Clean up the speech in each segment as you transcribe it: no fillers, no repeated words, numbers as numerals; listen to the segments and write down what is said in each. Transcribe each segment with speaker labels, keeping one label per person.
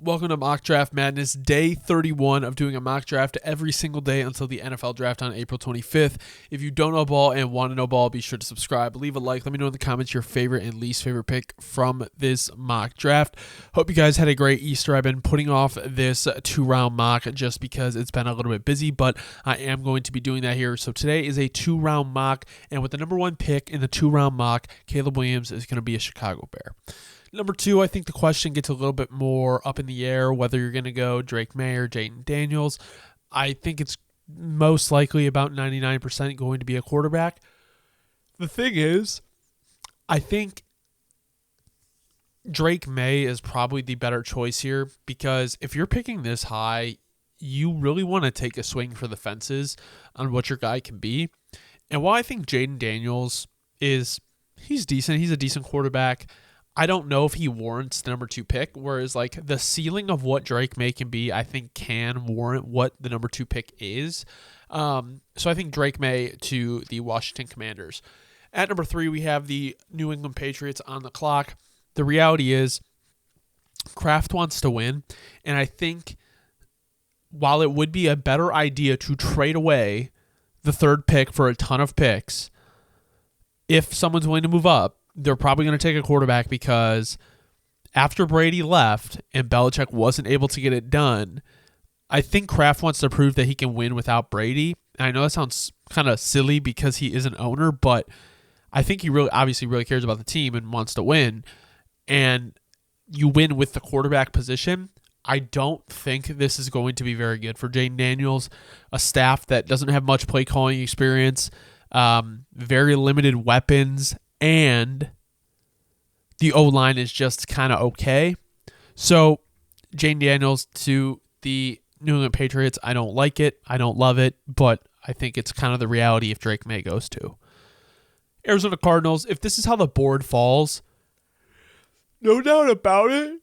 Speaker 1: Welcome to Mock Draft Madness, day 31 of doing a mock draft every single day until the NFL draft on April 25th. If you don't know ball and want to know ball, be sure to subscribe, leave a like, let me know in the comments your favorite and least favorite pick from this mock draft. Hope you guys had a great Easter. I've been putting off this 2-round mock just because it's been a little bit busy, but I am going to be doing that here. So today is a 2-round mock, and with the number 1 pick in the 2-round mock, Caleb Williams is going to be a Chicago Bear. Number 2, I think the question gets a little bit more up in the air, whether you're going to go Drake May or Jaden Daniels. I think it's most likely about 99% going to be a quarterback. The thing is, I think Drake May is probably the better choice here because if you're picking this high, you really want to take a swing for the fences on what your guy can be. And while I think Jaden Daniels he's decent, he's a decent quarterback, I don't know if he warrants the number 2 pick, whereas like the ceiling of what Drake May can be, I think can warrant what the number 2 pick is. So I think Drake May to the Washington Commanders. At number 3, we have the New England Patriots on the clock. The reality is Kraft wants to win, and I think while it would be a better idea to trade away the 3rd pick for a ton of picks, if someone's willing to move up, they're probably going to take a quarterback because after Brady left and Belichick wasn't able to get it done, I think Kraft wants to prove that he can win without Brady. And I know that sounds kind of silly because he is an owner, but I think he obviously really cares about the team and wants to win. And you win with the quarterback position. I don't think this is going to be very good for Jaden Daniels, a staff that doesn't have much play calling experience, very limited weapons, and the O-line is just kind of okay. So, Jaden Daniels to the New England Patriots, I don't like it. I don't love it, but I think it's kind of the reality if Drake May goes to. Arizona Cardinals, if this is how the board falls, no doubt about it,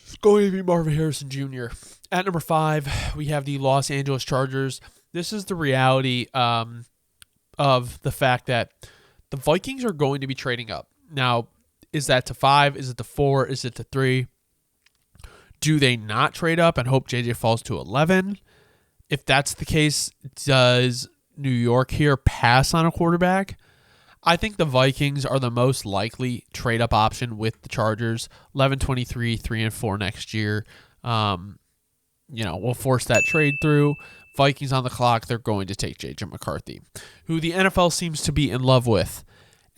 Speaker 1: it's going to be Marvin Harrison Jr. At number 5, we have the Los Angeles Chargers. This is the reality of the fact that the Vikings are going to be trading up. Now, is that to 5? Is it to 4? Is it to 3? Do they not trade up and hope JJ falls to 11? If that's the case, does New York here pass on a quarterback? I think the Vikings are the most likely trade-up option with the Chargers. 11-23, 3-4 next year. We'll force that trade through. Vikings on the clock, they're going to take J.J. McCarthy, who the NFL seems to be in love with.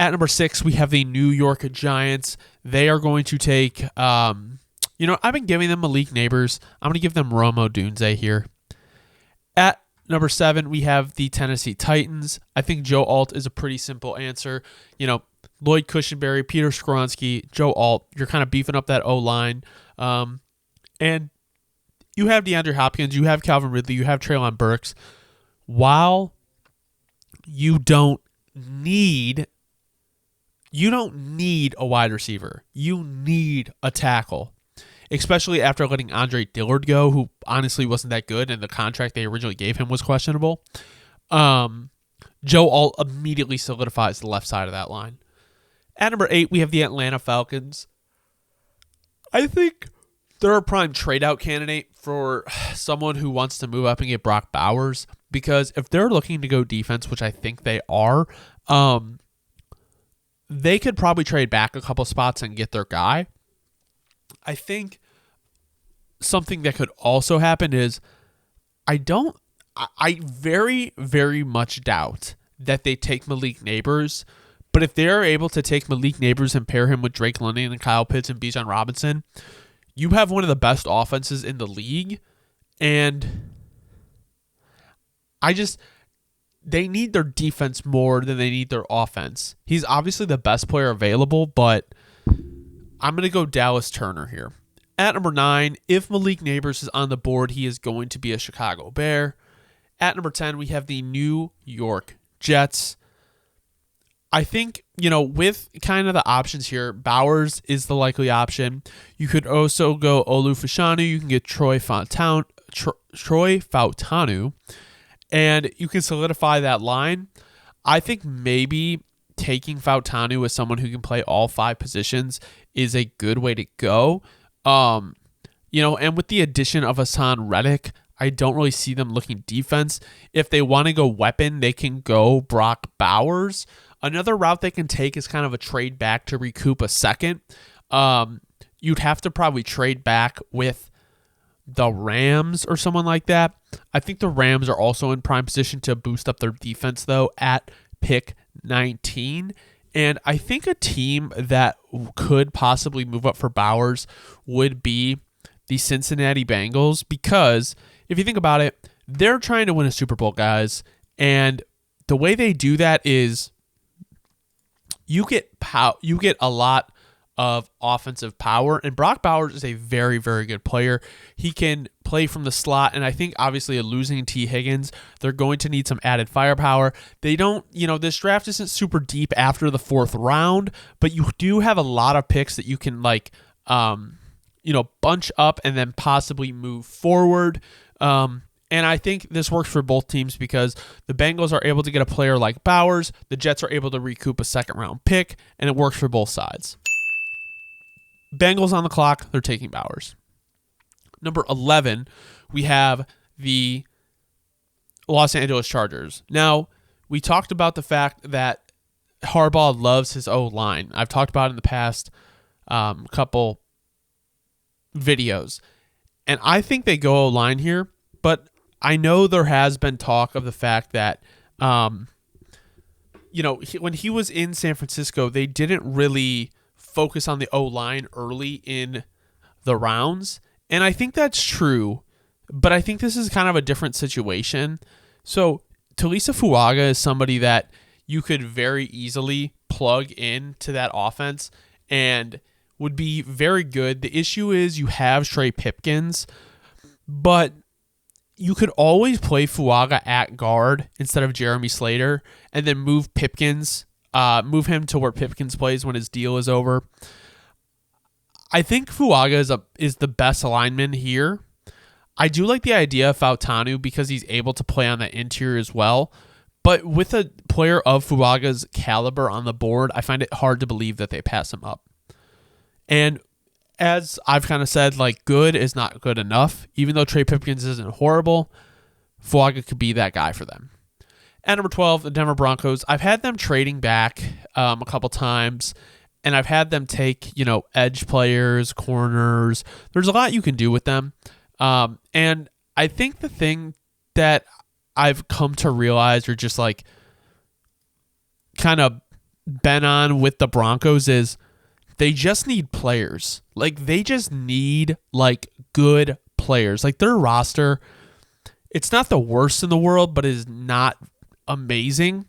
Speaker 1: At number 6, we have the New York Giants. They are going to take, I've been giving them Malik Neighbors. I'm going to give them Rome Odunze here. At number 7, we have the Tennessee Titans. I think Joe Alt is a pretty simple answer. Lloyd Cushenberry, Peter Skoronski, Joe Alt, you're kind of beefing up that O-line. And you have DeAndre Hopkins, you have Calvin Ridley, you have Treylon Burks. While you don't need a wide receiver. You need a tackle, especially after letting Andre Dillard go, who honestly wasn't that good, and the contract they originally gave him was questionable. Joe Alt immediately solidifies the left side of that line. At number 8, we have the Atlanta Falcons. I think they're a prime trade-out candidate for someone who wants to move up and get Brock Bowers, because if they're looking to go defense, which I think they are, they could probably trade back a couple spots and get their guy. I think something that could also happen is I very, very much doubt that they take Malik Neighbors, but if they're able to take Malik Neighbors and pair him with Drake London and Kyle Pitts and Bijan Robinson, you have one of the best offenses in the league, and they need their defense more than they need their offense. He's obviously the best player available, but I'm going to go Dallas Turner here. At number 9, if Malik Neighbors is on the board, he is going to be a Chicago Bear. At number 10, we have the New York Jets. I think, with kind of the options here, Bowers is the likely option. You could also go Olu Fashanu. You can get Troy Fautanu, and you can solidify that line. I think maybe taking Fautanu as someone who can play all 5 positions is a good way to go. And with the addition of Hassan Reddick, I don't really see them looking defense. If they want to go weapon, they can go Brock Bowers. Another route they can take is kind of a trade back to recoup a second. You'd have to probably trade back with the Rams or someone like that. I think the Rams are also in prime position to boost up their defense, though, at pick 19. And I think a team that could possibly move up for Bowers would be the Cincinnati Bengals, because if you think about it, they're trying to win a Super Bowl, guys. And the way they do that is you get a lot of offensive power, and Brock Bowers is a very, very good player. He can play from the slot, and I think obviously losing T. Higgins, they're going to need some added firepower. They don't, this draft isn't super deep after the 4th round, but you do have a lot of picks that you can bunch up and then possibly move forward. And I think this works for both teams because the Bengals are able to get a player like Bowers, the Jets are able to recoup a 2nd round pick, and it works for both sides. Bengals on the clock, they're taking Bowers. Number 11, we have the Los Angeles Chargers. Now, we talked about the fact that Harbaugh loves his O-line. I've talked about it in the past couple videos. And I think they go O-line here, but I know there has been talk of the fact that, when he was in San Francisco, they didn't really focus on the O-line early in the rounds. And I think that's true, but I think this is kind of a different situation. So Talisa Fuaga is somebody that you could very easily plug into that offense and would be very good. The issue is you have Trey Pipkins, but you could always play Fuaga at guard instead of Jeremy Slater and then move him to where Pipkins plays when his deal is over. I think Fuaga is the best lineman here. I do like the idea of Fautanu because he's able to play on the interior as well. But with a player of Fuaga's caliber on the board, I find it hard to believe that they pass him up. And as I've kind of said, good is not good enough. Even though Trey Pipkins isn't horrible, Fuaga could be that guy for them. At number 12, the Denver Broncos. I've had them trading back a couple times, and I've had them take, edge players, corners. There's a lot you can do with them. And I think the thing that I've come to realize or just kind of been on with the Broncos is they just need players. They just need good players. Their roster, it's not the worst in the world, but it is not amazing.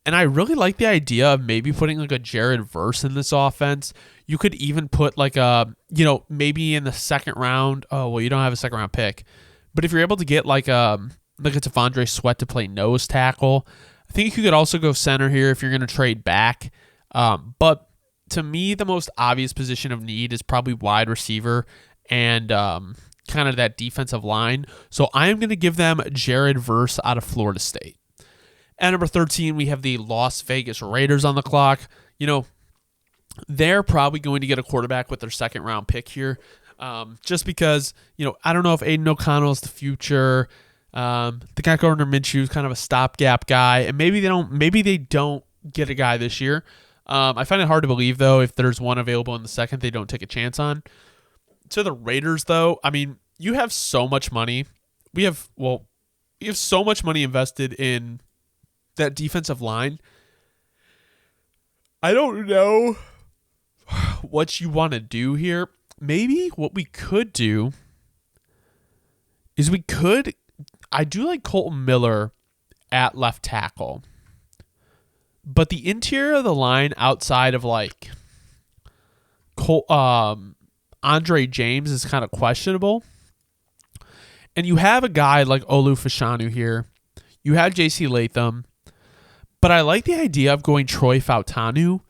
Speaker 1: And I really like the idea of maybe putting a Jared Verse in this offense. You could even put maybe in the 2nd round. Oh, well, you don't have a 2nd round pick. But if you're able to get a T'Vondre Sweat to play nose tackle, I think you could also go center here if you're going to trade back. But to me, the most obvious position of need is probably wide receiver and kind of that defensive line. So I am going to give them Jared Verse out of Florida State. At number 13, we have the Las Vegas Raiders on the clock. They're probably going to get a quarterback with their 2nd round pick here. Just because, I don't know if Aiden O'Connell is the future. The guy Gardner Minshew is kind of a stopgap guy, and maybe they don't get a guy this year. I find it hard to believe, though, if there's one available in the 2nd, they don't take a chance on. To the Raiders, though, you have so much money. We have so much money invested in that defensive line. I don't know what you want to do here. Maybe what we could do is I do like Colton Miller at left tackle, but the interior of the line outside of Andre James is kind of questionable. And you have a guy like Olu Fashanu here. You have J.C. Latham. But I like the idea of going Troy Fautanu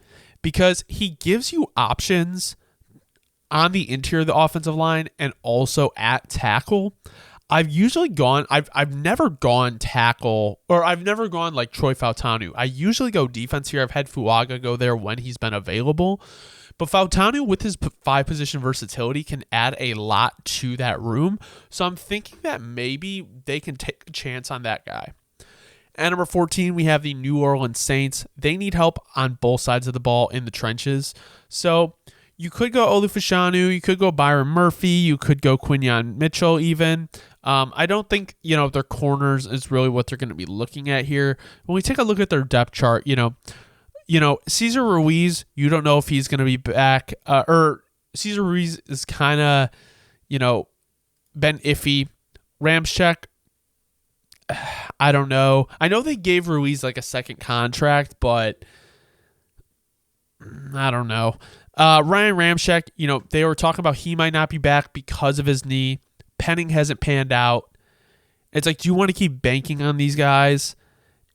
Speaker 1: because he gives you options on the interior of the offensive line and also at tackle. I've never gone tackle, or I've never gone like Troy Fautanu. I usually go defense here. I've had Fuaga go there when he's been available. But Fautanu, with his 5-position versatility, can add a lot to that room. So I'm thinking that maybe they can take a chance on that guy. At number 14, we have the New Orleans Saints. They need help on both sides of the ball in the trenches. So you could go Olufashanu, you could go Byron Murphy, you could go Quinyon Mitchell even. I don't think, their corners is really what they're going to be looking at here. When we take a look at their depth chart, Cesar Ruiz, you don't know if he's going to be back. Or Cesar Ruiz is kind of, been iffy. Ramczyk, I don't know. I know they gave Ruiz like a second contract, but I don't know. Ryan Ramczyk, they were talking about he might not be back because of his knee. Penning hasn't panned out. It's like, do you want to keep banking on these guys?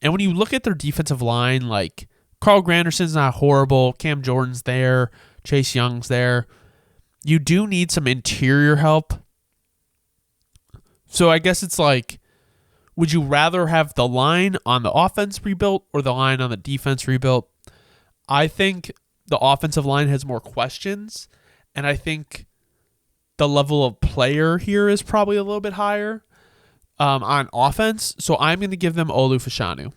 Speaker 1: And when you look at their defensive line, like Carl Granderson's not horrible. Cam Jordan's there. Chase Young's there. You do need some interior help. So I guess it's like, would you rather have the line on the offense rebuilt or the line on the defense rebuilt? I think the offensive line has more questions, and I think the level of player here is probably a little bit higher on offense, so I'm going to give them Olufashanu.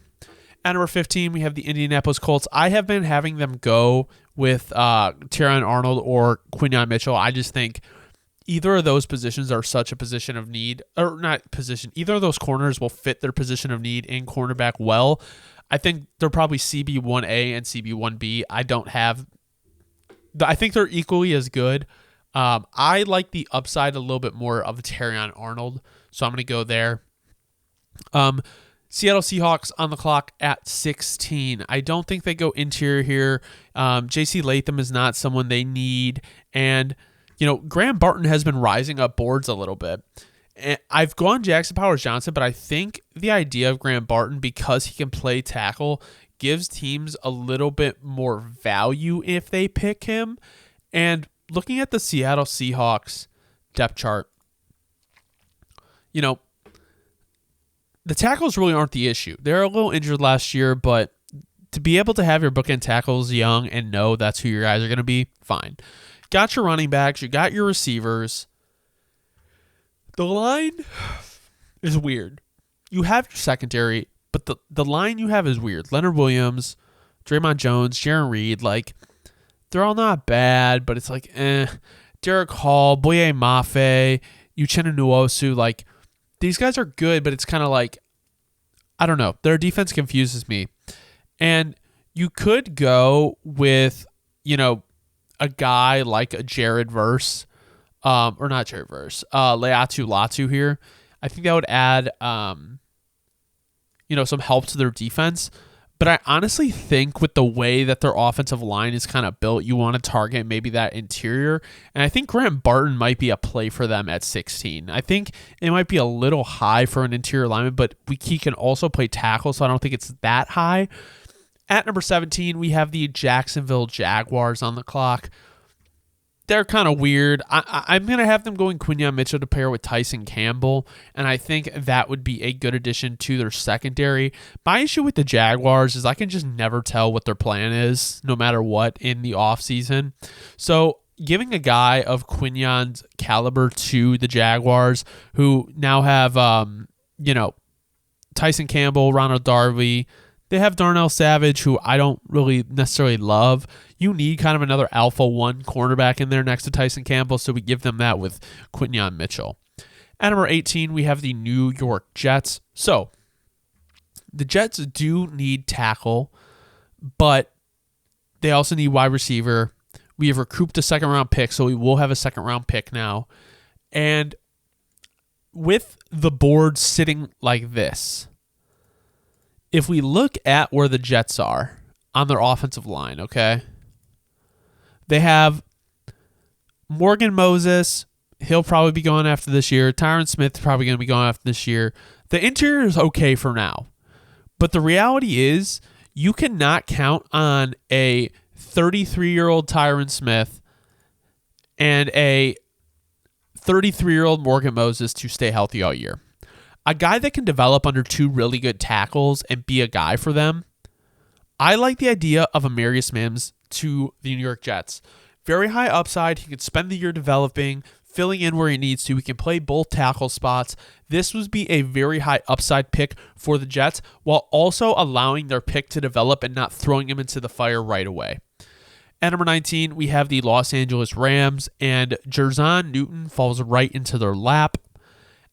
Speaker 1: At number 15, we have the Indianapolis Colts. I have been having them go with Terrion Arnold or Quinyon Mitchell. I just think either of those positions are such a position of need, or not position, either of those corners will fit their position of need in cornerback well. I think they're probably CB1A and CB1B. I think they're equally as good. I like the upside a little bit more of Terrion Arnold, so I'm going to go there. Seattle Seahawks on the clock at 16. I don't think they go interior here. J.C. Latham is not someone they need, and Graham Barton has been rising up boards a little bit. And I've gone Jackson Powers-Johnson, but I think the idea of Graham Barton, because he can play tackle, gives teams a little bit more value if they pick him. And looking at the Seattle Seahawks depth chart, the tackles really aren't the issue. They're a little injured last year, but to be able to have your bookend tackles young and know that's who your guys are going to be, fine. Got your running backs, you got your receivers. The line is weird. You have your secondary, but the line you have is weird. Leonard Williams, Draymond Jones, Jaron Reed, they're all not bad, but it's like, Derek Hall, Boye Mafe, Uchenna Nwosu, these guys are good, but it's kind of like, I don't know. Their defense confuses me. And you could go with, a guy like a Jared Verse, or not Jared Verse, Leatu Latu here. I think that would add, some help to their defense. But I honestly think with the way that their offensive line is kind of built, you want to target maybe that interior. And I think Graham Barton might be a play for them at 16. I think it might be a little high for an interior lineman, but he can also play tackle, so I don't think it's that high. At number 17, we have the Jacksonville Jaguars on the clock. They're kind of weird. I'm going to have them going Quinyon Mitchell to pair with Tyson Campbell, and I think that would be a good addition to their secondary. My issue with the Jaguars is I can just never tell what their plan is, no matter what, in the offseason. So giving a guy of Quinyon's caliber to the Jaguars, who now have, Tyson Campbell, Ronald Darby, they have Darnell Savage, who I don't really necessarily love. You need kind of another alpha 1 cornerback in there next to Tyson Campbell, so we give them that with Quinyon Mitchell. At number 18, we have the New York Jets. So the Jets do need tackle, but they also need wide receiver. We have recouped a second-round pick, so we will have a second-round pick now. And with the board sitting like this, if we look at where the Jets are on their offensive line, okay, they have Morgan Moses. He'll probably be going after this year. Tyron Smith is probably going to be going after this year. The interior is okay for now. But the reality is you cannot count on a 33-year-old Tyron Smith and a 33-year-old Morgan Moses to stay healthy all year. A guy that can develop under 2 really good tackles and be a guy for them. I like the idea of Amarius Mims to the New York Jets. Very high upside. He can spend the year developing, filling in where he needs to. He can play both tackle spots. This would be a very high upside pick for the Jets, while also allowing their pick to develop and not throwing him into the fire right away. At number 19, we have the Los Angeles Rams, and Jerzon Newton falls right into their lap.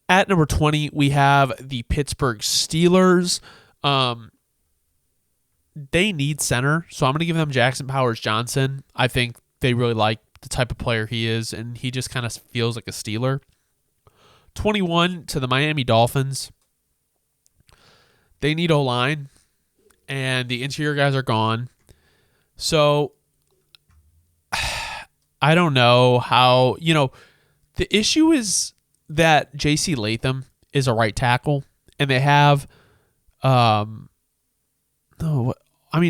Speaker 1: At number 20, we have the Pittsburgh Steelers. They need center, so I'm going to give them Jackson Powers-Johnson. I think they really like the type of player he is, and he just kind of feels like a Steeler. 21 to the Miami Dolphins. They need O-line, and the interior guys are gone. So I don't know how, the issue is that J.C. Latham is a right tackle, and they have,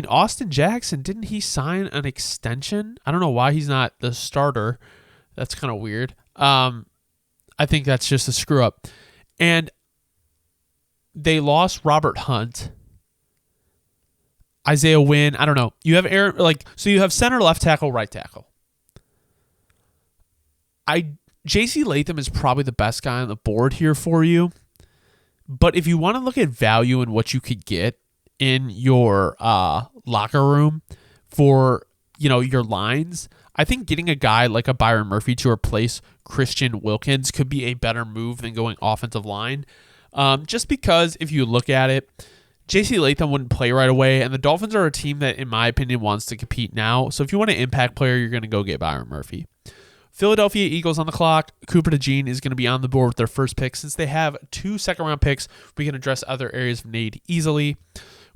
Speaker 1: Austin Jackson, didn't he sign an extension? I don't know why he's not the starter. That's kind of weird. I think that's just a screw up. And they lost Robert Hunt. Isaiah Wynn, I don't know. You have so you have center, left tackle, right tackle. J.C. Latham is probably the best guy on the board here for you. But if you want to look at value and what you could get in your locker room for, your lines, I think getting a guy like a Byron Murphy to replace Christian Wilkins could be a better move than going offensive line. Just because if you look at it, J.C. Latham wouldn't play right away, and the Dolphins are a team that, in my opinion, wants to compete now. So if you want an impact player, you're going to go get Byron Murphy. Philadelphia Eagles on the clock. Cooper DeJean is going to be on the board with their first pick. Since they have 2 second-round picks, we can address other areas of need easily.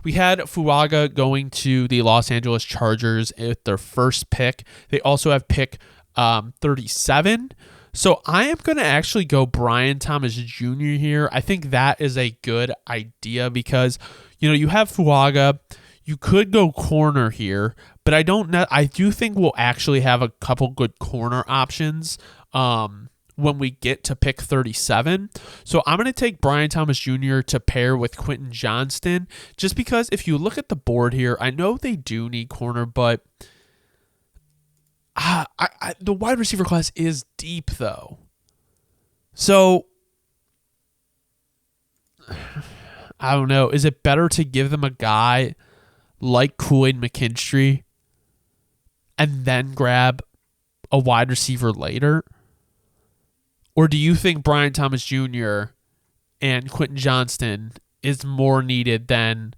Speaker 1: We had Fuaga going to the Los Angeles Chargers with their first pick. They also have pick 37. So I am going to actually go Brian Thomas Jr. here. I think that is a good idea because, you have Fuaga. You could go corner here, but I don't know. I do think we'll actually have a couple good corner options when we get to pick 37. So I'm going to take Brian Thomas Jr. to pair with Quentin Johnston, just because if you look at the board here, I know they do need corner, but the wide receiver class is deep, though. So I don't know. Is it better to give them a guy like Kool-Aid McKinstry and then grab a wide receiver later? Or do you think Brian Thomas Jr. and Quentin Johnston is more needed than...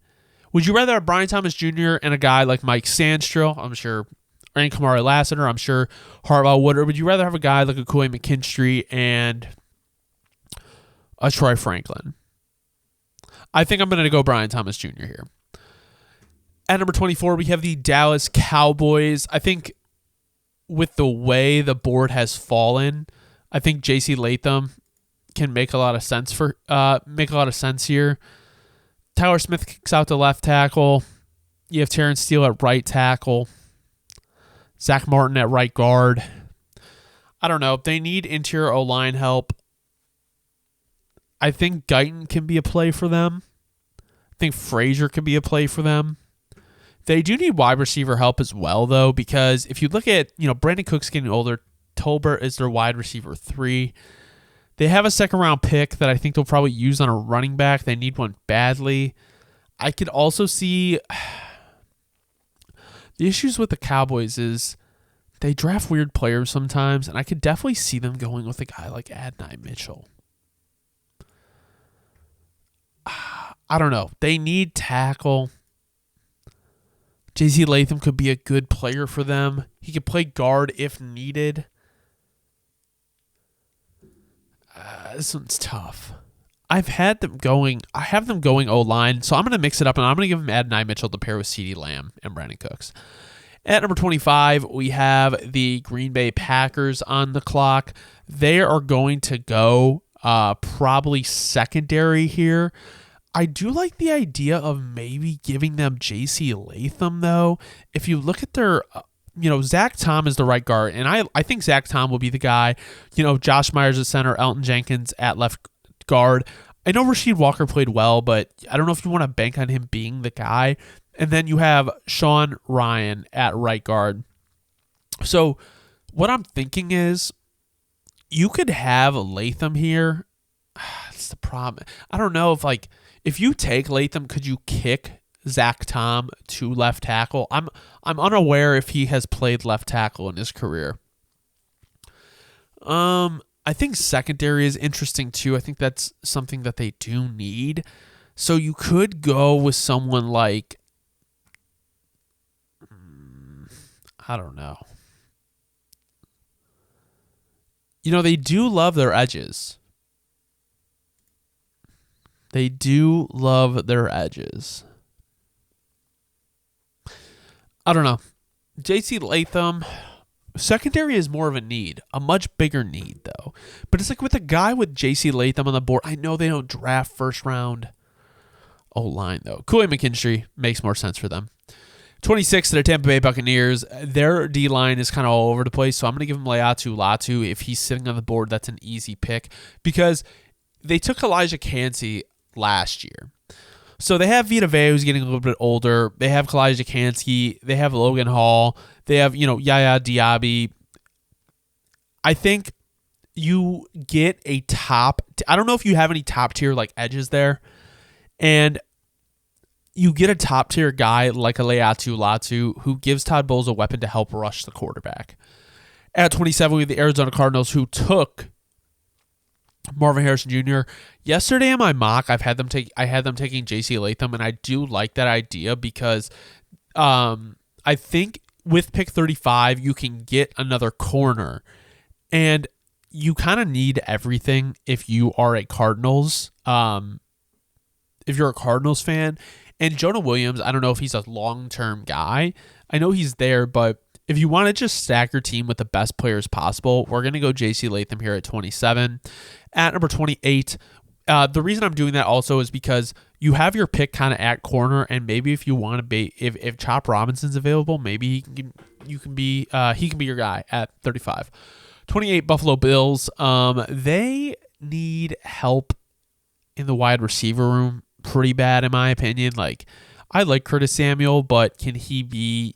Speaker 1: Would you rather have Brian Thomas Jr. and a guy like Mike Sandstrom, I'm sure, and Kamari Lassiter, I'm sure Hartwell would, or would you rather have a guy like a Kool-Aid McKinstry and a Troy Franklin? I think I'm going to go Brian Thomas Jr. here. At number 24, we have the Dallas Cowboys. I think with the way the board has fallen, I think J.C. Latham can make a lot of sense here. Tyler Smith kicks out to left tackle. You have Terrence Steele at right tackle. Zach Martin at right guard. I don't know. They need interior O-line help. I think Guyton can be a play for them. I think Frazier could be a play for them. They do need wide receiver help as well, though, because if you look at, Brandon Cook's getting older. Tolbert is their wide receiver 3. They have a second-round pick that I think they'll probably use on a running back. They need one badly. I could also see... The issues with the Cowboys is they draft weird players sometimes, and I could definitely see them going with a guy like Adonai Mitchell. I don't know. They need tackle. J.C. Latham could be a good player for them. He could play guard if needed. This one's tough. I have them going O-line, so I'm going to mix it up, and I'm going to give them Adonai Mitchell to pair with CeeDee Lamb and Brandon Cooks. At number 25, we have the Green Bay Packers on the clock. They are going to go probably secondary here. I do like the idea of maybe giving them J.C. Latham, though. If you look at their... Zach Tom is the right guard, and I think Zach Tom will be the guy. Josh Myers at center, Elton Jenkins at left guard. I know Rasheed Walker played well, but I don't know if you want to bank on him being the guy. And then you have Sean Ryan at right guard. So What I'm thinking is you could have Latham here. That's the problem. I don't know if you take Latham, could you kick Zach Tom to left tackle? I'm unaware if he has played left tackle in his career. I think secondary is interesting too. I think that's something that they do need. So you could go with someone like, I don't know. They do love their edges. They do love their edges. I don't know. J.C. Latham, secondary is more of a need, a much bigger need, though. But it's like with a guy with J.C. Latham on the board, I know they don't draft first round O-line, though. Kool-Aid McKinstry makes more sense for them. 26 to the Tampa Bay Buccaneers. Their D-line is kind of all over the place, so I'm going to give him Leatu Latu. If he's sitting on the board, that's an easy pick because they took Elijah Cansey last year. So they have Vita Vea, who's getting a little bit older. They have Kalijah Kansky. They have Logan Hall. They have, Yaya Diaby. I think you get a top. I don't know if you have any top tier like edges there. And you get a top tier guy like a Leatu Latu who gives Todd Bowles a weapon to help rush the quarterback. At 27, we have the Arizona Cardinals who took Marvin Harrison Jr. Yesterday in my mock, I had them taking J.C. Latham, and I do like that idea because I think with pick 35, you can get another corner, and you kind of need everything if you are a Cardinals. If you're a Cardinals fan, and Jonah Williams, I don't know if he's a long-term guy. I know he's there, but if you want to just stack your team with the best players possible, we're going to go J.C. Latham here at 27. At number 28, the reason I'm doing that also is because you have your pick kind of at corner, and maybe if you want to be, if Chop Robinson's available, maybe he can be your guy at 35. 28 Buffalo Bills. They need help in the wide receiver room pretty bad in my opinion. Like I like Curtis Samuel, but can he be?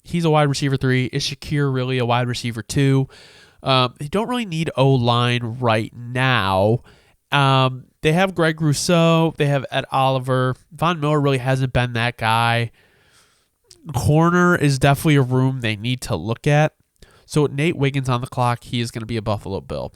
Speaker 1: He's a wide receiver 3. Is Shakir really a wide receiver 2? They don't really need O-line right now. They have Greg Rousseau. They have Ed Oliver. Von Miller really hasn't been that guy. Corner is definitely a room they need to look at. So with Nate Wiggins on the clock, he is going to be a Buffalo Bill.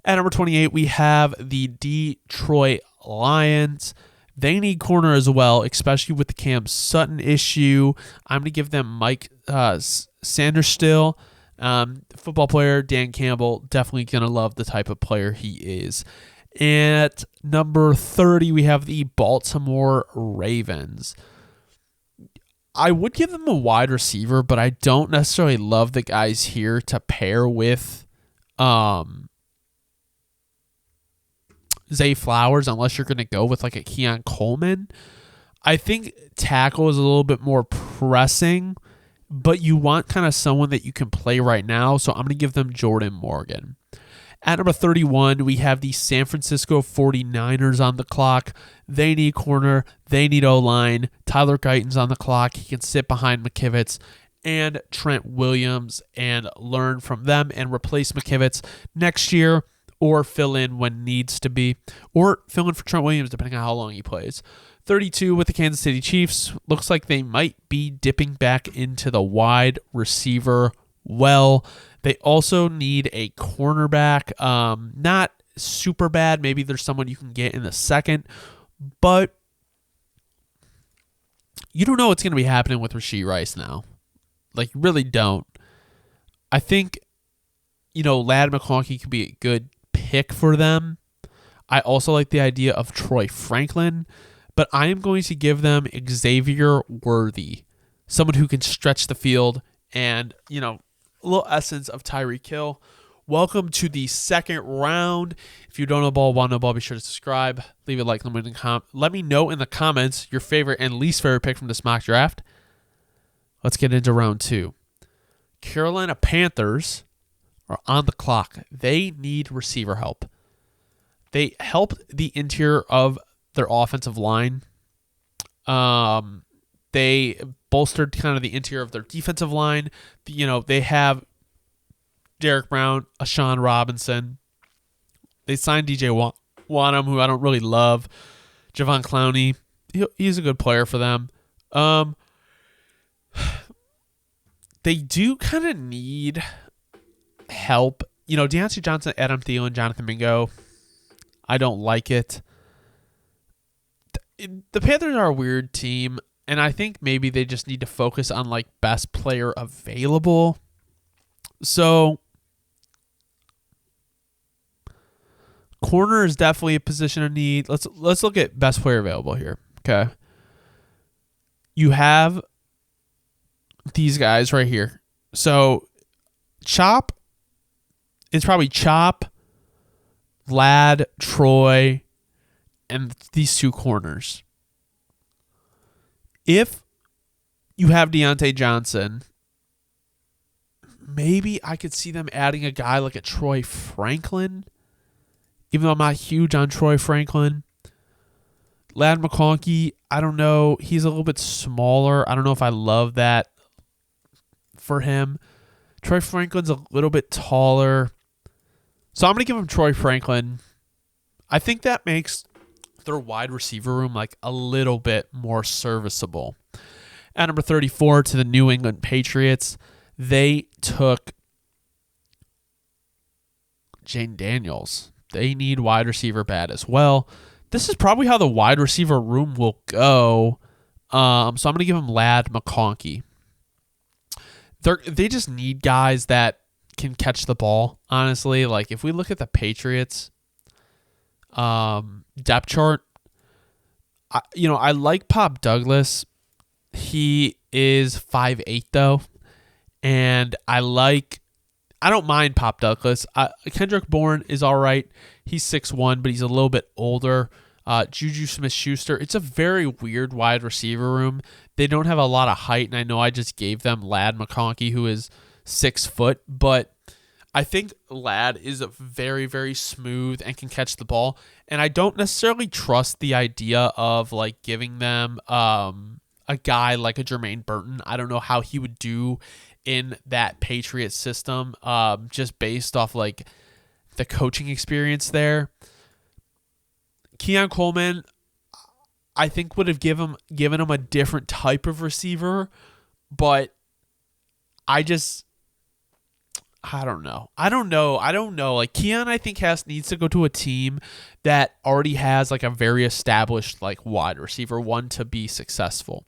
Speaker 1: At number 28, we have the Detroit Lions. They need corner as well, especially with the Cam Sutton issue. I'm going to give them Mike Sanders still. Football player, Dan Campbell, definitely going to love the type of player he is. At number 30, we have the Baltimore Ravens. I would give them a wide receiver, but I don't necessarily love the guys here to pair with Zay Flowers unless you're going to go with like a Keon Coleman. I think tackle is a little bit more pressing, but you want kind of someone that you can play right now, so I'm going to give them Jordan Morgan. At number 31, we have the San Francisco 49ers on the clock. They need corner. They need O-line. Tyler Guyton's on the clock. He can sit behind McKivitz and Trent Williams and learn from them and replace McKivitz next year or fill in when needs to be, or fill in for Trent Williams depending on how long he plays. 32 with the Kansas City Chiefs. Looks like they might be dipping back into the wide receiver well. They also need a cornerback. Not super bad. Maybe there's someone you can get in the second, but you don't know what's going to be happening with Rashee Rice now. Like, you really don't. I think, Ladd McConkey could be a good pick for them. I also like the idea of Troy Franklin, but I am going to give them Xavier Worthy, someone who can stretch the field and, a little essence of Tyreek Hill. Welcome to the second round. If you don't know ball, want to know ball, be sure to subscribe. Leave a like. Let me know in the comments your favorite and least favorite pick from this mock draft. Let's get into round 2. Carolina Panthers are on the clock. They need receiver help. They helped the interior of their offensive line. They bolstered kind of the interior of their defensive line. They have Derek Brown, Ashawn Robinson. They signed DJ Wanham, who I don't really love. Javon Clowney, he's a good player for them. They do kind of need help. Deontay Johnson, Adam Thielen, Jonathan Mingo. I don't like it. The Panthers are a weird team, and I think maybe they just need to focus on best player available. So corner is definitely a position of need. Let's look at best player available here. Okay. You have these guys right here. So Chop is probably Chop, Ladd, Troy, and these two corners. If you have Deontay Johnson, maybe I could see them adding a guy like a Troy Franklin, even though I'm not huge on Troy Franklin. Ladd McConkey, I don't know. He's a little bit smaller. I don't know if I love that for him. Troy Franklin's a little bit taller. So I'm going to give him Troy Franklin. I think that makes their wide receiver room a little bit more serviceable. At number 34 to the New England Patriots, they took Jane Daniels. They need wide receiver bad as well. This is probably how the wide receiver room will go. So I'm going to give him Ladd McConkey. They just need guys that can catch the ball, honestly. If we look at the Patriots depth chart, I like Pop Douglas. He is 5'8", though, and I don't mind Pop Douglas. Kendrick Bourne is all right. He's 6'1", but he's a little bit older. Juju Smith-Schuster. It's a very weird wide receiver room. They don't have a lot of height, and I know I just gave them Ladd McConkey, who is 6 foot, but I think Ladd is very, very smooth and can catch the ball, and I don't necessarily trust the idea of giving them a guy like a Jermaine Burton. I don't know how he would do in that Patriot system, just based off the coaching experience there. Keon Coleman, I think would have given him a different type of receiver, but I don't know. Keon, I think needs to go to a team that already has a very established wide receiver one to be successful.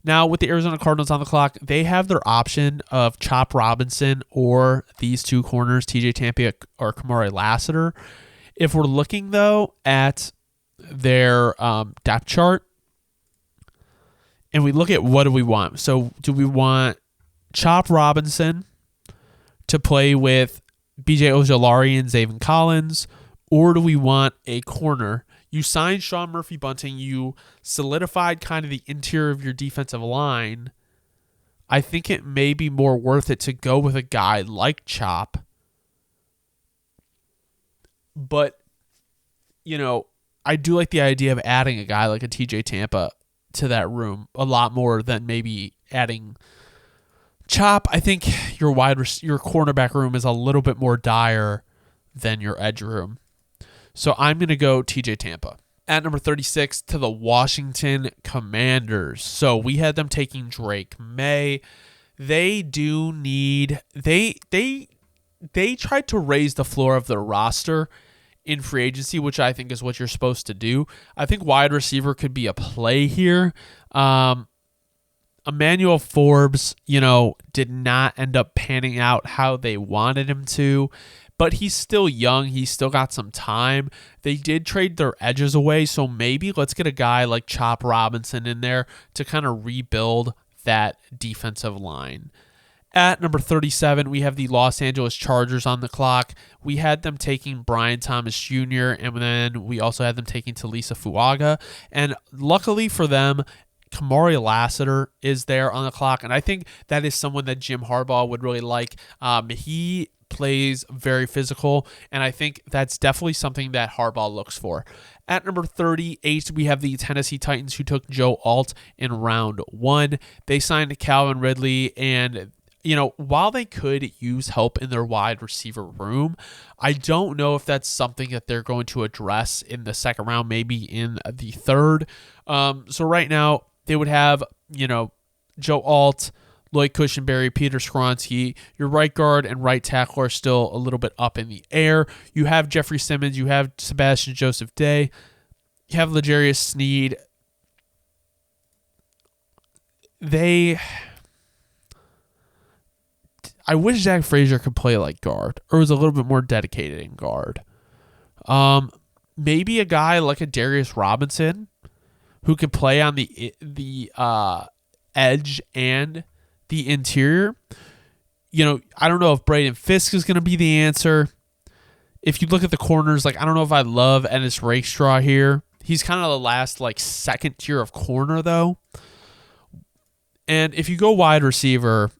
Speaker 1: Now with the Arizona Cardinals on the clock, they have their option of Chop Robinson or these two corners, TJ Tampa or Kamari Lassiter. If we're looking though at their depth chart, and we look at what do we want. So do we want Chop Robinson to play with BJ Ojolari and Zaven Collins, or do we want a corner? You signed Sean Murphy-Bunting. You solidified kind of the interior of your defensive line. I think it may be more worth it to go with a guy like Chop. But, I do like the idea of adding a guy like a TJ Tampa to that room a lot more than maybe adding Chop. I think your cornerback room is a little bit more dire than your edge room. So I'm going to go TJ Tampa. At number 36 to the Washington Commanders. So we had them taking Drake May. They do need they tried to raise the floor of their roster in free agency, which I think is what you're supposed to do. I think wide receiver could be a play here. Emmanuel Forbes, did not end up panning out how they wanted him to, but he's still young. He's still got some time. They did trade their edges away, so maybe let's get a guy like Chop Robinson in there to kind of rebuild that defensive line. At number 37, we have the Los Angeles Chargers on the clock. We had them taking Brian Thomas Jr., and then we also had them taking Talisa Fuaga. And luckily for them, Kamari Lassiter is there on the clock, and I think that is someone that Jim Harbaugh would really like. He plays very physical, and I think that's definitely something that Harbaugh looks for. At number 38, we have the Tennessee Titans, who took Joe Alt in round 1. They signed Calvin Ridley, and while they could use help in their wide receiver room, I don't know if that's something that they're going to address in the second round, maybe in the third. So right now they would have, Joe Alt, Lloyd Cushenberry, Peter Skoronski. Your right guard and right tackle are still a little bit up in the air. You have Jeffrey Simmons. You have Sebastian Joseph Day. You have L'Jarius Sneed. I wish Zach Frazier could play like guard or was a little bit more dedicated in guard. Maybe a guy like a Darius Robinson who could play on the edge and the interior. I don't know if Braden Fisk is going to be the answer. If you look at the corners, I don't know if I love Ennis Rakestraw here. He's kind of the last second tier of corner though. And if you go wide receiver,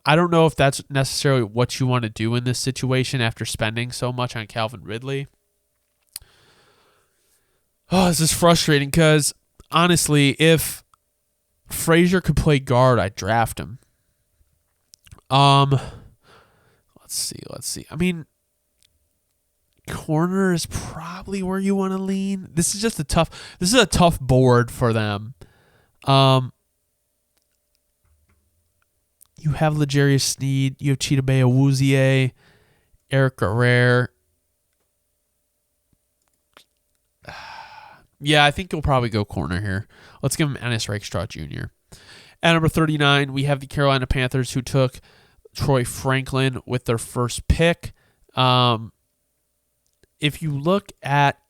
Speaker 1: I don't know if that's necessarily what you want to do in this situation after spending so much on Calvin Ridley. Oh, this is frustrating because, honestly, if Frazier could play guard, I'd draft him. Let's see. I mean, corner is probably where you want to lean. This is a tough board for them. You have L'Jarius Sneed, you have Chidobe Awuzie, Eric Guerrero. Yeah, I think you'll probably go corner here. Let's give him Ennis Rakestraw Jr. At number 39, we have the Carolina Panthers who took Troy Franklin with their first pick. If you look at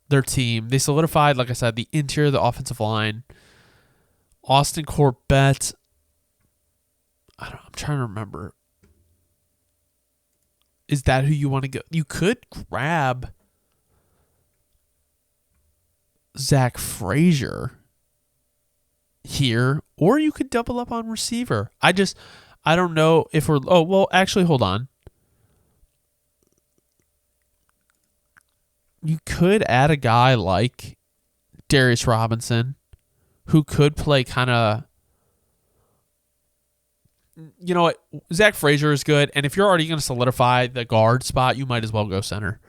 Speaker 1: their team, they solidified, like I said, the interior of the offensive line. Austin Corbett. I'm trying to remember. Is that who you want to go? You could grab Zach Frazier here, or you could double up on receiver. I don't know if we're... Oh, well, actually, hold on. You could add a guy like Darius Robinson, who could play kind of... You know what? Zach Frazier is good, and if you're already going to solidify the guard spot, you might as well go center.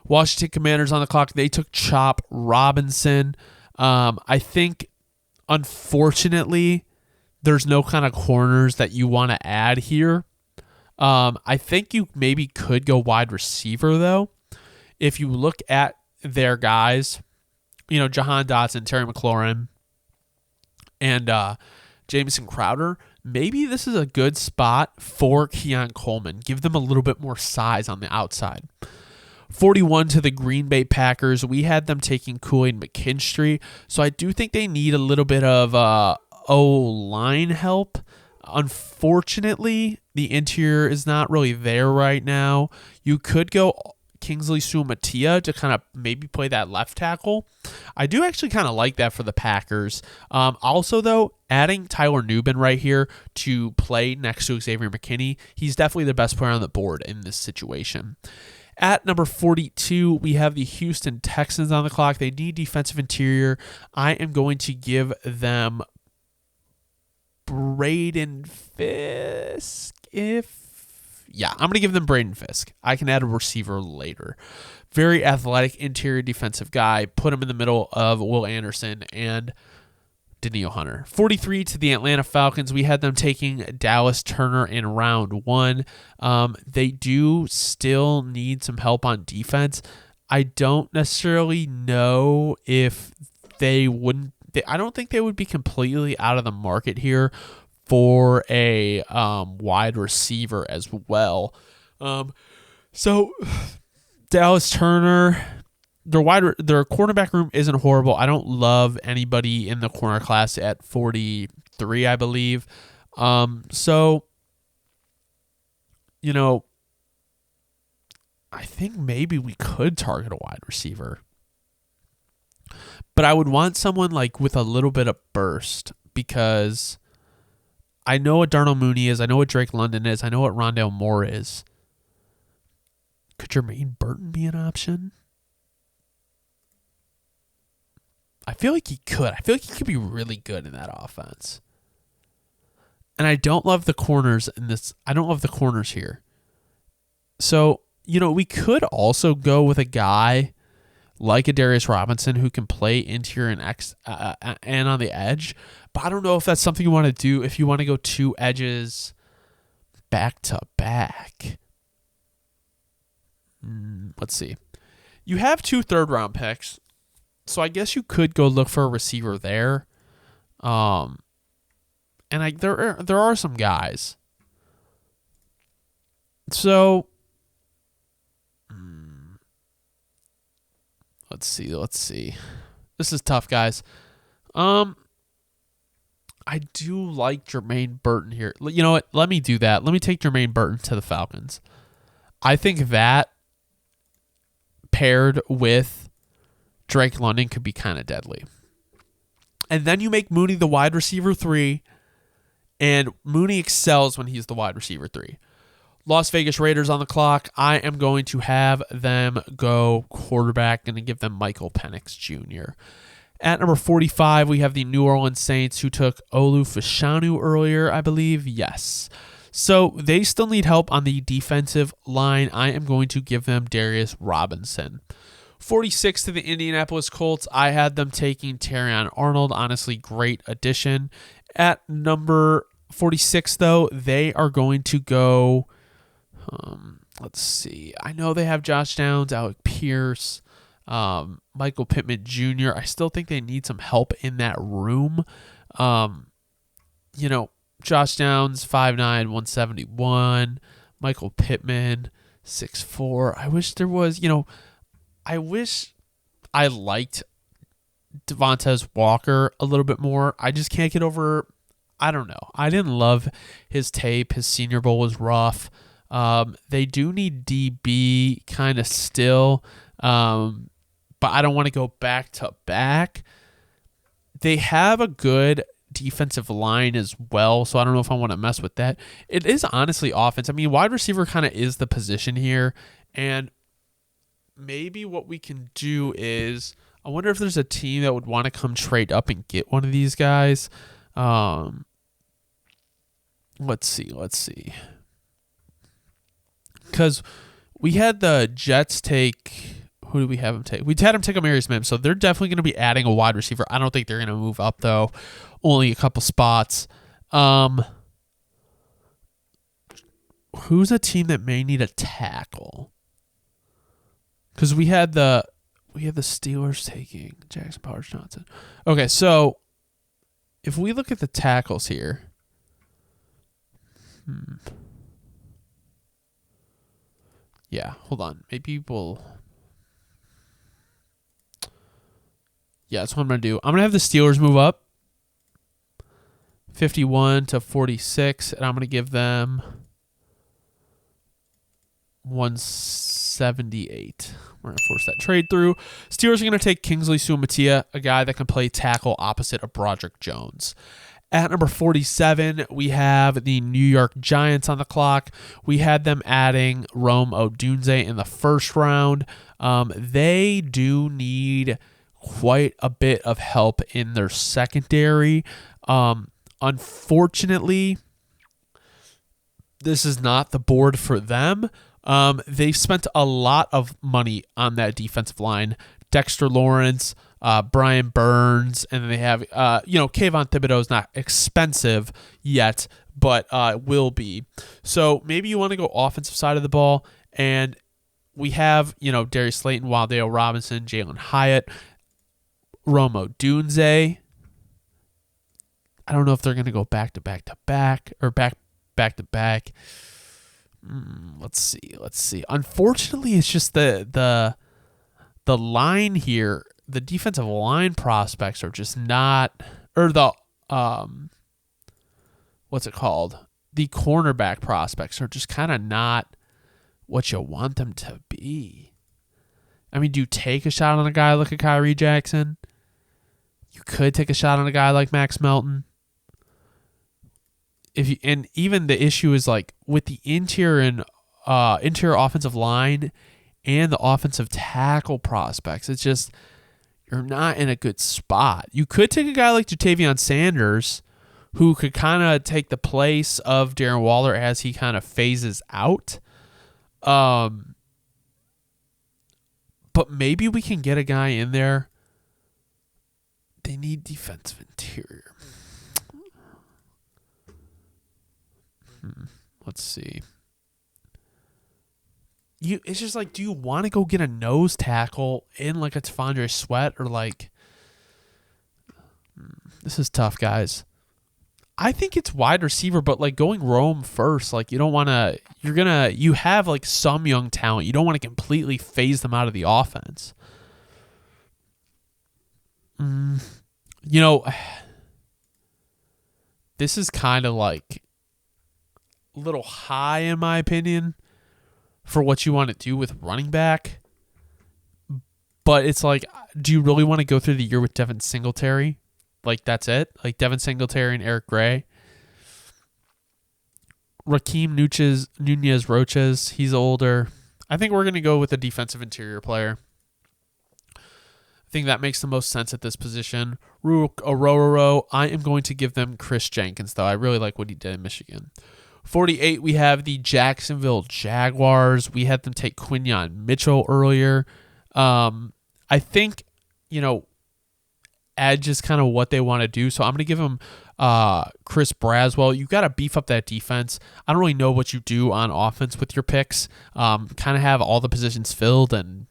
Speaker 1: Washington Commanders on the clock. They took Chop Robinson. I think, unfortunately, there's no kind of corners that you want to add here. I think you maybe could go wide receiver, though. If you look at their guys, Jahan Dotson, Terry McLaurin, and Jamison Crowder, maybe this is a good spot for Keon Coleman. Give them a little bit more size on the outside. 41 to the Green Bay Packers. We had them taking Kool-Aid McKinstry, so I do think they need a little bit of O-line help. Unfortunately, the interior is not really there right now. You could go Kingsley Sumatia to kind of maybe play that left tackle. I do actually kind of like that for the Packers. Also, though, adding Tyler Nubin right here to play next to Xavier McKinney, he's definitely the best player on the board in this situation. At number 42, we have the Houston Texans on the clock. They need defensive interior. I am going to give them Braden Fisk. I'm going to give them Braden Fisk. I can add a receiver later. Very athletic interior defensive guy. Put him in the middle of Will Anderson and Daniil Hunter. 43 to the Atlanta Falcons. We had them taking Dallas Turner in round 1. They do still need some help on defense. I don't necessarily know if they wouldn't. I don't think they would be completely out of the market here for a wide receiver as well. So Dallas Turner, their cornerback room isn't horrible. I don't love anybody in the corner class at 43, I believe. So I think maybe we could target a wide receiver. But I would want someone with a little bit of burst, because I know what Darnell Mooney is. I know what Drake London is. I know what Rondale Moore is. Could Jermaine Burton be an option? I feel like he could. I feel like he could be really good in that offense. And I don't love the corners in this. I don't love the corners here. So, we could also go with a guy like a Darius Robinson who can play interior and on the edge. But I don't know if that's something you want to do if you want to go two edges back to back. Let's see. You have 2 third-round picks, so I guess you could go look for a receiver there. And there are some guys. So let's see. This is tough, guys. I do like Jermaine Burton here. You know what? Let me do that. Let me take Jermaine Burton to the Falcons. I think that paired with Drake London could be kind of deadly. And then you make Mooney the wide receiver 3, and Mooney excels when he's the wide receiver 3. Las Vegas Raiders on the clock. I am going to have them go quarterback and give them Michael Penix Jr. At number 45, we have the New Orleans Saints, who took Olu Fashanu earlier, I believe. Yes. So they still need help on the defensive line. I am going to give them Darius Robinson. 46 to the Indianapolis Colts. I had them taking Terrion Arnold. Honestly, great addition. At number 46, though, they are going to go... let's see. I know they have Josh Downs, Alec Pierce, Michael Pittman Jr. I still think they need some help in that room. Josh Downs, 5'9", 171. Michael Pittman, 6'4". I wish there was, I wish I liked Devontae Walker a little bit more. I just can't get over, I don't know. I didn't love his tape. His Senior Bowl was rough. They do need DB kind of still, but I don't want to go back to back. They have a good defensive line as well, so I don't know if I want to mess with that. It is honestly offense. I mean, wide receiver kind of is the position here, and maybe what we can do is, I wonder if there's a team that would want to come trade up and get one of these guys. Let's see. Because we had the Jets take... Who did we have them take? We had them take Amarius Mims, so they're definitely going to be adding a wide receiver. I don't think they're going to move up, though. Only a couple spots. Who's a team that may need a tackle? Because we had the Steelers taking Jackson Powers Johnson. Okay, so if we look at the tackles here... Yeah, hold on. Maybe we'll... Yeah, that's what I'm going to do. I'm going to have the Steelers move up 51 to 46, and I'm going to give them 178. We're going to force that trade through. Steelers are going to take Kingsley Suamatia, a guy that can play tackle opposite of Broderick Jones. At number 47, we have the New York Giants on the clock. We had them adding Rome Odunze in the first round. They do need quite a bit of help in their secondary. Unfortunately, this is not the board for them. They've spent a lot of money on that defensive line. Dexter Lawrence, Brian Burns, and then they have, Kayvon Thibodeau is not expensive yet, but will be. So maybe you want to go offensive side of the ball, and we have, Darius Slayton, Waldale Robinson, Jalen Hyatt, Rome Odunze. I don't know if they're going to go back to back to back or back to back. Let's see. Unfortunately, it's just the line here. The defensive line prospects are just not, or the what's it called? The cornerback prospects are just kind of not what you want them to be. I mean, do you take a shot on a guy like a Kyrie Jackson? You could take a shot on a guy like Max Melton. And even the issue is like with the interior offensive line and the offensive tackle prospects, it's just you're not in a good spot. You could take a guy like Jatavion Sanders, who could kind of take the place of Darren Waller as he kind of phases out. But maybe we can get a guy in there. They need defensive interior. Let's see. It's just like, do you want to go get a nose tackle in like a T'Vondre Sweat or like? This is tough, guys. I think it's wide receiver, but like going Rome first, like you don't want to. You have like some young talent. You don't want to completely phase them out of the offense. This is kind of like a little high in my opinion for what you want to do with running back. But it's like, do you really want to go through the year with Devin Singletary? Like, that's it? Like, Devin Singletary and Eric Gray? Raheem Nunez-Roches, he's older. I think we're going to go with a defensive interior player. I think that makes the most sense at this position. Rook Ororo, I am going to give them Chris Jenkins, though. I really like what he did in Michigan. 48, we have the Jacksonville Jaguars. We had them take Quinyon Mitchell earlier. I think, edge is kind of what they want to do. So I'm going to give him Chris Braswell. You got to beef up that defense. I don't really know what you do on offense with your picks. Kind of have all the positions filled, and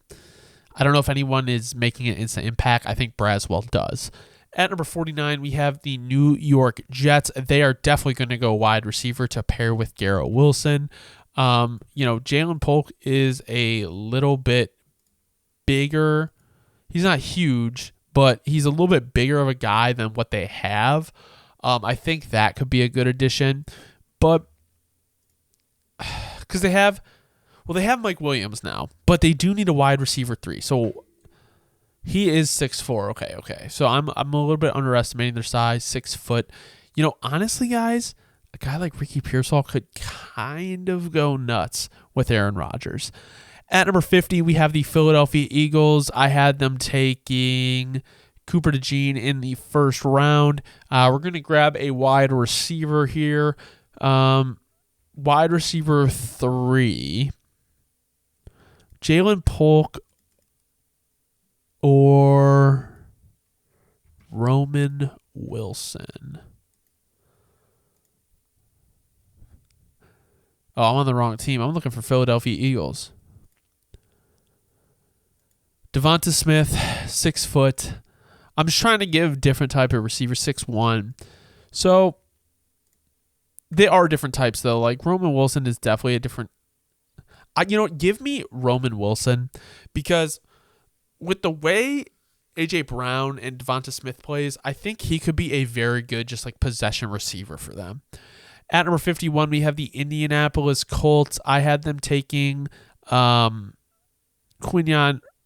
Speaker 1: I don't know if anyone is making an instant impact. I think Braswell does. At number 49, we have the New York Jets. They are definitely going to go wide receiver to pair with Garrett Wilson. Jalen Polk is a little bit bigger. He's not huge, but he's a little bit bigger of a guy than what they have. I think that could be a good addition. But because they have Mike Williams now, but they do need a wide receiver 3. So he is 6'4". Okay. So I'm a little bit underestimating their size, 6 foot. Honestly, guys, a guy like Ricky Pearsall could kind of go nuts with Aaron Rodgers. At number 50, we have the Philadelphia Eagles. I had them taking Cooper DeJean in the first round. We're going to grab a wide receiver here. Wide receiver 3. Jalen Polk or Roman Wilson. Oh, I'm on the wrong team. I'm looking for Philadelphia Eagles. Devonta Smith, 6 foot. I'm just trying to give different type of receiver, 6'1". So they are different types, though. Like Roman Wilson is definitely a different. Give me Roman Wilson, because with the way A.J. Brown and Devonta Smith plays, I think he could be a very good just like possession receiver for them. At number 51, we have the Indianapolis Colts. I had them taking Taron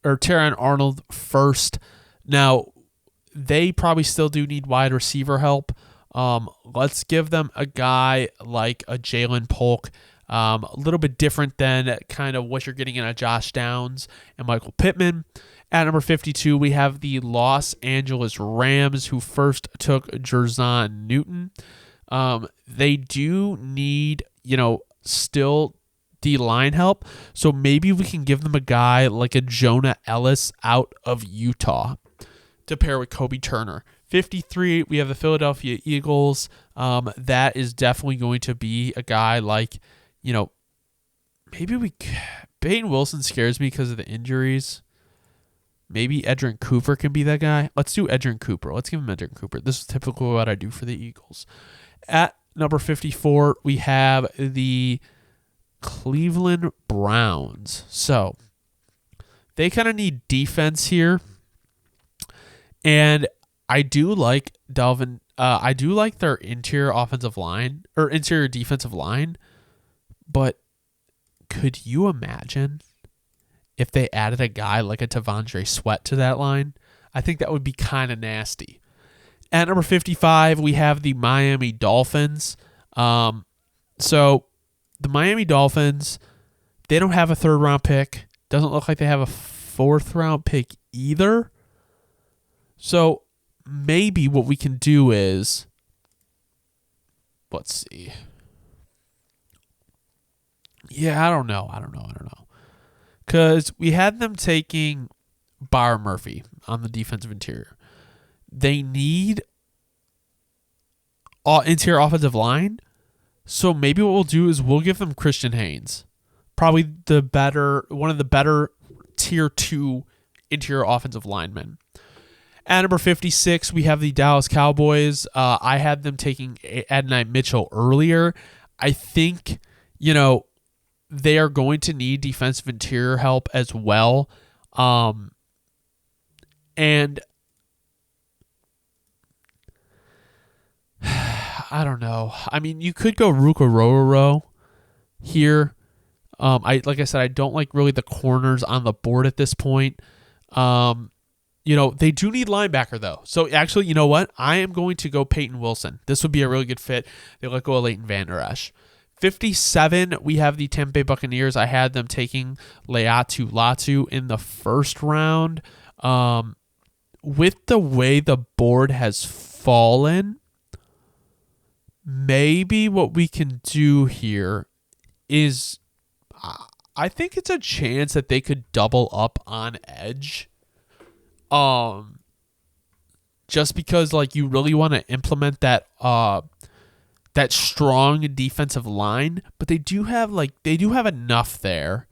Speaker 1: Arnold first. Now, they probably still do need wide receiver help. Let's give them a guy like a Jalen Polk. A little bit different than kind of what you're getting in a Josh Downs and Michael Pittman. At number 52, we have the Los Angeles Rams, who first took Jerzon Newton. They do need, still D-line help. So maybe we can give them a guy like a Jonah Ellis out of Utah to pair with Kobe Turner. 53, we have the Philadelphia Eagles. That is definitely going to be a guy like, Peyton Wilson scares me because of the injuries. Maybe Edgerrin Cooper can be that guy. Let's do Edgerrin Cooper. Let's give him Edgerrin Cooper. This is typically what I do for the Eagles. At number 54, we have the Cleveland Browns. So they kind of need defense here. And I do like Dalvin. I do like their interior offensive line or interior defensive line. But could you imagine if they added a guy like a T'Vondre Sweat to that line? I think that would be kind of nasty. At number 55, we have the Miami Dolphins. So the Miami Dolphins, they don't have a 3rd round pick. Doesn't look like they have a 4th round pick either. So maybe what we can do is let's see. Yeah, I don't know. Because we had them taking Byron Murphy on the defensive interior. They need interior offensive line. So maybe what we'll do is we'll give them Christian Haynes. Probably one of the better tier 2 interior offensive linemen. At number 56, we have the Dallas Cowboys. I had them taking Adonai Mitchell earlier. I think, they are going to need defensive interior help as well. And I don't know. I mean, you could go Ruka Rororo here. Like I said, I don't like really the corners on the board at this point. They do need linebacker though. So actually, you know what? I am going to go Peyton Wilson. This would be a really good fit. They let go of Leighton Vander Esch. 57, we have the Tampa Bay Buccaneers. I had them taking Leatu Latu in the first round. With the way the board has fallen, maybe what we can do here is I think it's a chance that they could double up on edge. Just because you really want to implement that strong defensive line, but they do have enough there.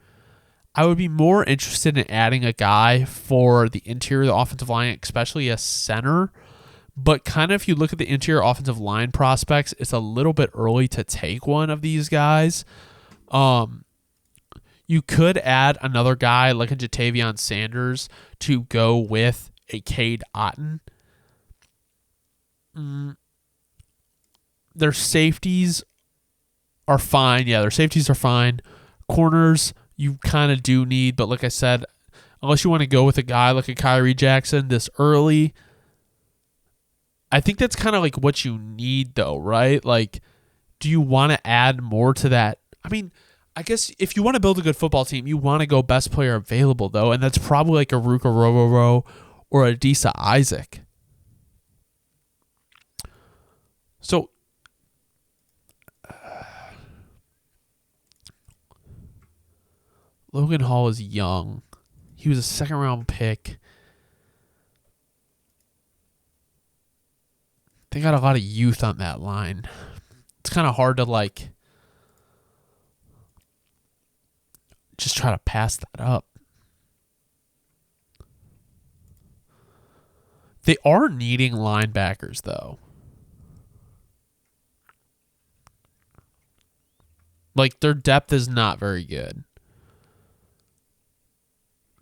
Speaker 1: I would be more interested in adding a guy for the interior of the offensive line, especially a center. But kind of if you look at the interior offensive line prospects, it's a little bit early to take one of these guys. You could add another guy like a Jatavion Sanders to go with a Cade Otton. Their safeties are fine. Yeah, their safeties are fine. Corners, you kind of do need, but like I said, unless you want to go with a guy like a Kyrie Jackson this early, I think that's kind of what you need though, right? Do you want to add more to that? I mean, I guess if you want to build a good football team, you want to go best player available though, and that's probably a Ruka Rororo or a Adisa Isaac. So Logan Hall is young. He was a second-round pick. They got a lot of youth on that line. It's kind of hard to just try to pass that up. They are needing linebackers though. Their depth is not very good.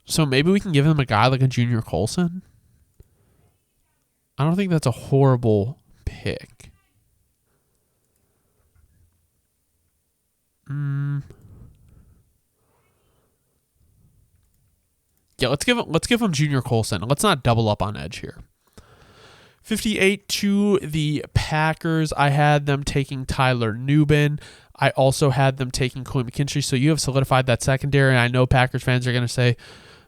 Speaker 1: So maybe we can give them a guy like a Junior Colson. I don't think that's a horrible pick. Yeah, let's give him Junior Colson. Let's not double up on edge here. 58 to the Packers. I had them taking Tyler Nubin. I also had them taking Coy McKinstry. So you have solidified that secondary. And I know Packers fans are going to say,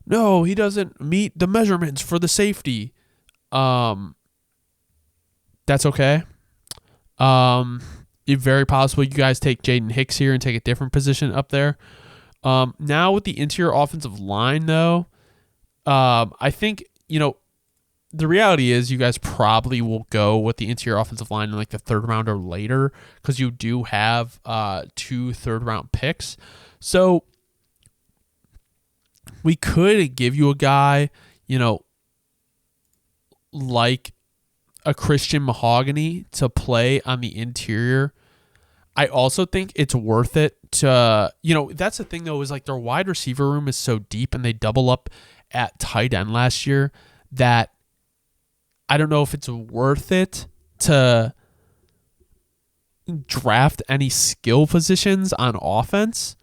Speaker 1: no, he doesn't meet the measurements for the safety. That's okay. It's very possible you guys take Jaden Hicks here and take a different position up there. Now with the interior offensive line, though, I think, the reality is you guys probably will go with the interior offensive line in the third round or later because you do have 2 third-round picks. So we could give you a guy, like a Christian Mahogany to play on the interior. I also think it's worth it to, that's the thing though, is their wide receiver room is so deep and they double up at tight end last year that I don't know if it's worth it to draft any skill positions on offense.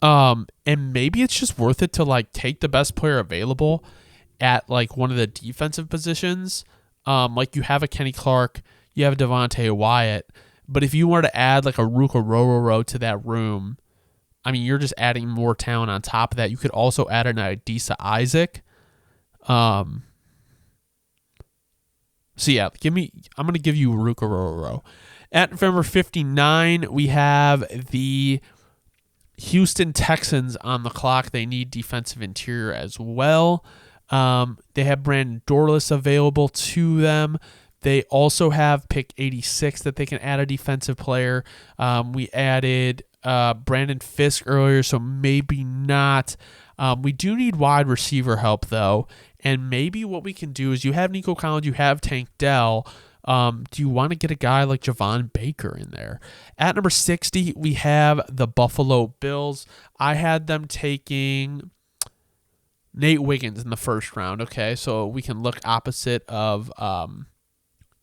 Speaker 1: And maybe it's just worth it to take the best player available at one of the defensive positions. You have a Kenny Clark, you have a Devontae Wyatt, but if you were to add a Ruka Rororo to that room, I mean, you're just adding more talent on top of that. You could also add an Adisa Isaac. So yeah, I'm going to give you Ruka Rororo. At number 59, we have the Houston Texans on the clock. They need defensive interior as well. They have Brandon Dorlus available to them. They also have pick 86 that they can add a defensive player. We added Brandon Fisk earlier, so maybe not. We do need wide receiver help, though. And maybe what we can do is you have Nico Collins, you have Tank Dell. Do you want to get a guy like Javon Baker in there? At number 60, we have the Buffalo Bills. I had them taking Nate Wiggins in the first round, okay? So we can look opposite of,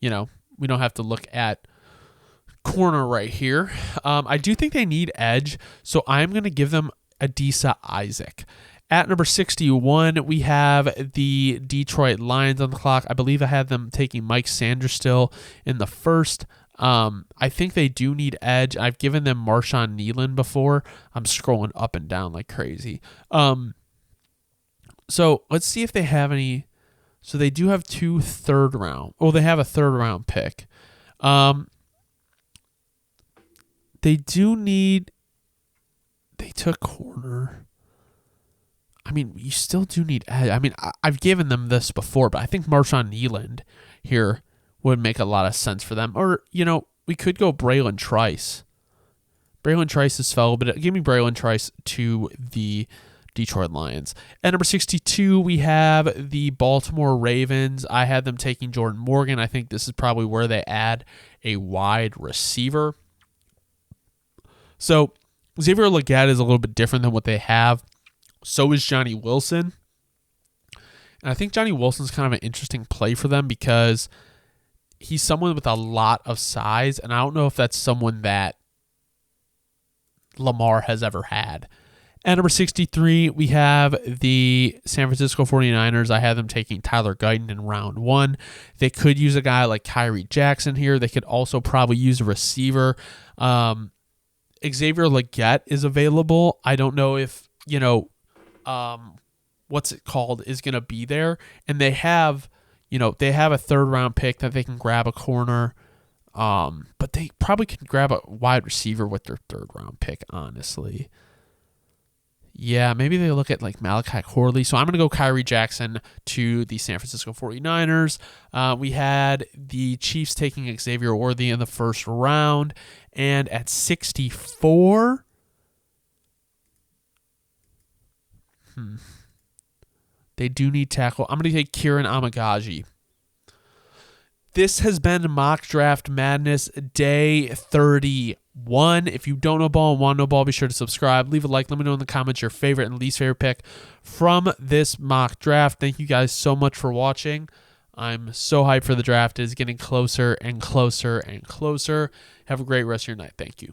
Speaker 1: we don't have to look at corner right here. I do think they need edge, so I'm going to give them Adisa Isaac. At number 61, we have the Detroit Lions on the clock. I believe I had them taking Mike Sanders still in the first. I think they do need edge. I've given them Marshawn Nealon before. I'm scrolling up and down like crazy. So let's see if they have any. So they do have 2 third round. Oh, they have a third round pick. They do need. They took corner. I mean, you still do need edge. I mean, I've given them this before, but I think Marshawn Nealon here would make a lot of sense for them. Or, we could go Braylon Trice. Braylon Trice is fell, but give me Braylon Trice to the Detroit Lions. At number 62, we have the Baltimore Ravens. I had them taking Jordan Morgan. I think this is probably where they add a wide receiver. So Xavier Legette is a little bit different than what they have. So is Johnny Wilson. And I think Johnny Wilson's kind of an interesting play for them because he's someone with a lot of size, and I don't know if that's someone that Lamar has ever had. At number 63, we have the San Francisco 49ers. I have them taking Tyler Guyton in round 1. They could use a guy like Kyrie Jackson here. They could also probably use a receiver. Xavier Legette is available. I don't know if, what's it called is going to be there. And they have a third round pick that they can grab a corner. But they probably can grab a wide receiver with their third round pick, honestly. Yeah, maybe they look at like Malachi Corley. So I'm going to go Kyrie Jackson to the San Francisco 49ers. We had the Chiefs taking Xavier Worthy in the first round. And at 64... They do need tackle. I'm going to take Kieran Amagaji. This has been Mock Draft Madness Day 31. If you don't know ball and want to know ball, be sure to subscribe. Leave a like. Let me know in the comments your favorite and least favorite pick from this mock draft. Thank you guys so much for watching. I'm so hyped for the draft. It is getting closer and closer and closer. Have a great rest of your night. Thank you.